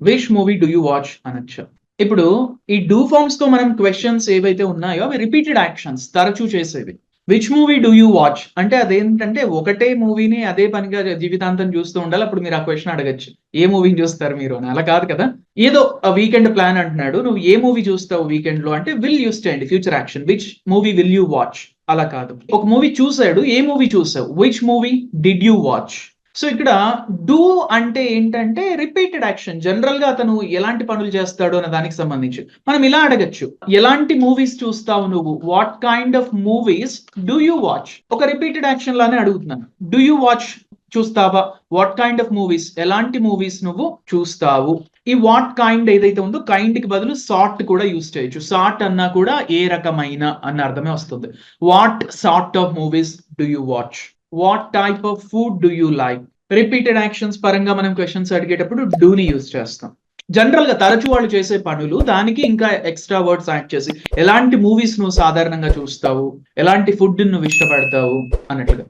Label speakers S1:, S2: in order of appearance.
S1: Which movie do you watch అనొచ్చు. ఇప్పుడు ఈ డూ ఫార్మ్స్ తో మనం క్వశ్చన్స్ ఏవైతే ఉన్నాయో అవి రిపీటెడ్ యాక్షన్స్, తరచూ చేసేవి. Which movie do you watch అంటే అదేంటంటే ఒకటే మూవీని అదే పనిగా జీవితాంతం చూస్తూ ఉండాలి. అప్పుడు మీరు ఆ క్వశ్చన్ అడగచ్చు, ఏ మూవీని చూస్తారు మీరు అని. అలా కాదు కదా. ఏదో వీకెండ్ ప్లాన్ అంటున్నాడు, నువ్వు ఏ మూవీ చూస్తావు వీకెండ్ లో అంటే విల్ యూస్ చేయండి future action. Which movie will you watch అలా కాదు. ఒక మూవీ చూసాడు, ఏ మూవీ చూసావు, which movie did you watch. So ఇక్కడ డూ అంటే ఏంటంటే రిపీటెడ్ యాక్షన్. జనరల్ గా అతను ఎలాంటి పనులు చేస్తాడు అనే దానికి సంబంధించి మనం ఇలా అడగచ్చు, ఎలాంటి మూవీస్ చూస్తావు నువ్వు, what kind of movies do you watch. ఒక రిపీటెడ్ యాక్షన్ లానే అడుగుతున్నాను. డూ యూ వాచ్ చూస్తావా, వాట్ కైండ్ ఆఫ్ మూవీస్ ఎలాంటి మూవీస్ నువ్వు చూస్తావు. ఈ వాట్ కైండ్ ఏదైతే ఉందో కైండ్ కి బదులు సార్ట్ కూడా యూస్ చేయొచ్చు. సార్ట్ అన్నా కూడా ఏ రకమైన అన్న అర్థమే వస్తుంది. What sort of movies do you watch, what type of food do you like. Repeated actions పరంగా మనం క్వశ్చన్స్ అడిగేటప్పుడు డూ ని యూజ్ చేస్తాం. జనరల్ గా తరచు వాళ్ళు చేసే పనులు, దానికి ఇంకా ఎక్స్ట్రా వర్డ్స్ యాడ్ చేసి ఎలాంటి మూవీస్ నువ్వు సాధారణంగా చూస్తావు, ఎలాంటి ఫుడ్ నువ్వు ఇష్టపడతావు అన్నట్లుగా.